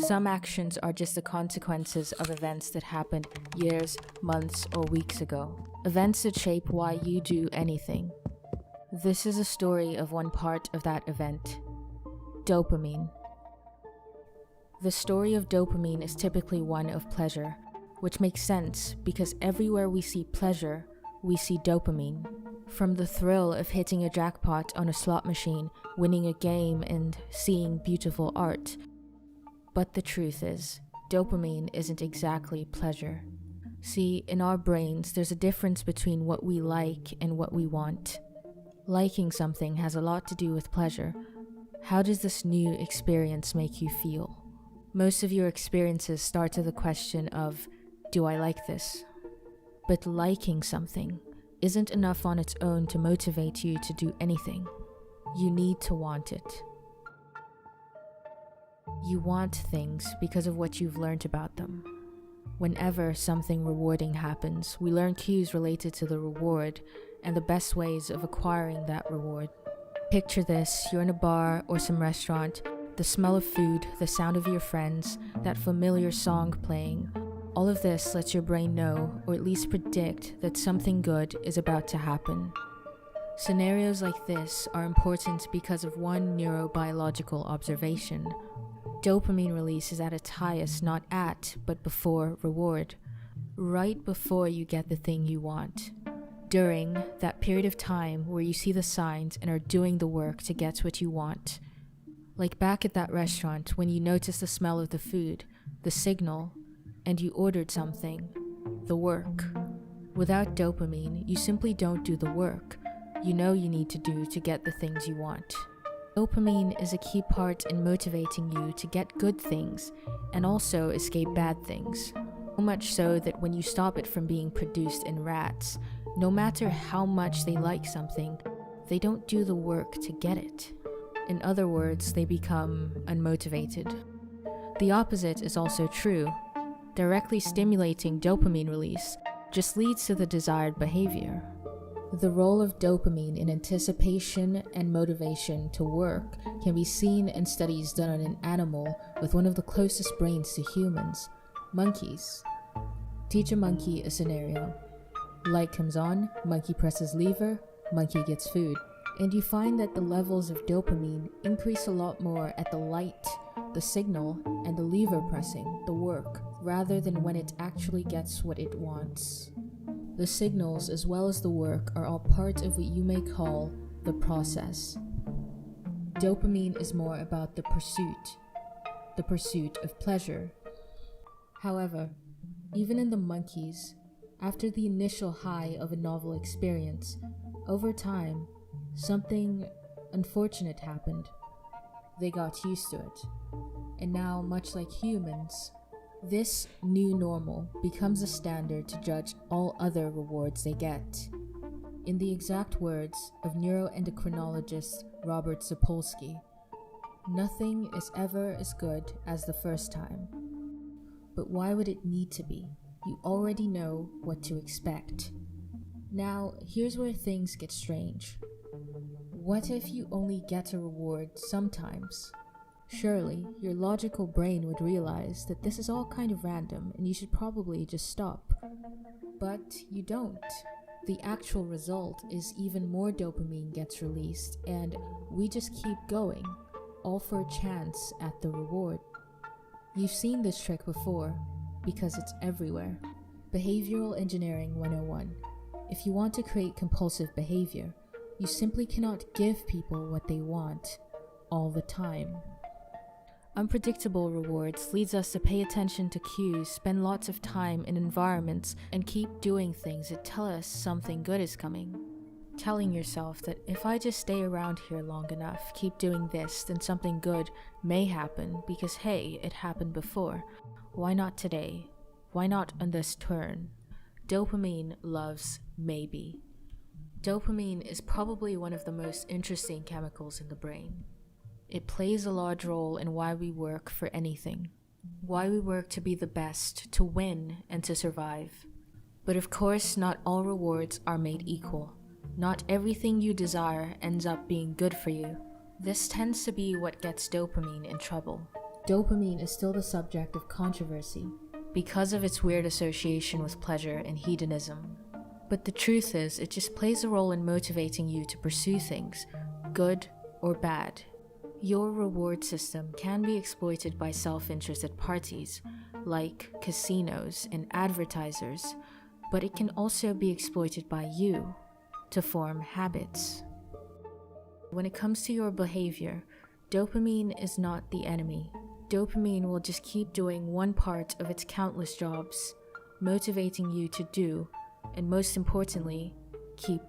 Some actions are just the consequences of events that happened years, months, or weeks ago. Events that shape why you do anything. This is a story of one part of that event. Dopamine. The story of dopamine is typically one of pleasure, which makes sense because everywhere we see pleasure, we see dopamine. From the thrill of hitting a jackpot on a slot machine, winning a game, and seeing beautiful art. But the truth is, dopamine isn't exactly pleasure. See, in our brains, there's a difference between what we like and what we want. Liking something has a lot to do with pleasure. How does this new experience make you feel? Most of your experiences start with the question of, do I like this? But liking something isn't enough on its own to motivate you to do anything. You need to want it. You want things because of what you've learned about them. Whenever something rewarding happens, we learn cues related to the reward and the best ways of acquiring that reward. Picture this, you're in a bar or some restaurant, the smell of food, the sound of your friends, that familiar song playing. All of this lets your brain know, or at least predict, that something good is about to happen. Scenarios like this are important because of one neurobiological observation. Dopamine release is at its highest not at, but before reward. Right before you get the thing you want. During that period of time where you see the signs and are doing the work to get what you want. Like back at that restaurant when you notice the smell of the food, the signal, and you ordered something, the work. Without dopamine, you simply don't do the work you know you need to do to get the things you want. Dopamine is a key part in motivating you to get good things and also escape bad things. So much so that when you stop it from being produced in rats, no matter how much they like something, they don't do the work to get it. In other words, they become unmotivated. The opposite is also true. Directly stimulating dopamine release just leads to the desired behavior. The role of dopamine in anticipation and motivation to work can be seen in studies done on an animal with one of the closest brains to humans, monkeys. Teach a monkey a scenario. Light comes on, monkey presses lever, monkey gets food. And you find that the levels of dopamine increase a lot more at the light, the signal, and the lever pressing, the work, rather than when it actually gets what it wants. The signals as well as the work are all part of what you may call the process. Dopamine is more about the pursuit of pleasure. However, even in the monkeys, after the initial high of a novel experience, over time, something unfortunate happened. They got used to it. And now, much like humans, this new normal becomes a standard to judge all other rewards they get. In the exact words of neuroendocrinologist Robert SAPOLSKY, nothing is ever as good as the first time. But why would it need to be? You already know what to expect. Now, here's where things get strange. What if you only get a reward sometimes? Surely, your logical brain would realize that this is all kind of random and you should probably just stop. But you don't. The actual result is even more dopamine gets released and we just keep going, all for a chance at the reward. You've seen this trick before, because it's everywhere. Behavioral Engineering 101. If you want to create compulsive behavior, you simply cannot give people what they want all the time. Unpredictable rewards leads us to pay attention to cues, spend lots of time in environments, and keep doing things that tell us something good is coming. Telling yourself that if I just stay around here long enough, keep doing this, then something good may happen because hey, it happened before. Why not today? Why not on this turn? Dopamine loves maybe. Dopamine is probably one of the most interesting chemicals in the brain. It plays a large role in why we work for anything. Why we work to be the best, to win, and to survive. But of course, not all rewards are made equal. Not everything you desire ends up being good for you. This tends to be what gets dopamine in trouble. Dopamine is still the subject of controversy because of its weird association with pleasure and hedonism. But the truth is, it just plays a role in motivating you to pursue things, good or bad. Your reward system can be exploited by self-interested parties, like casinos and advertisers, but it can also be exploited by you to form habits. When it comes to your behavior, dopamine is not the enemy. Dopamine will just keep doing one part of its countless jobs, motivating you to do, and most importantly, keep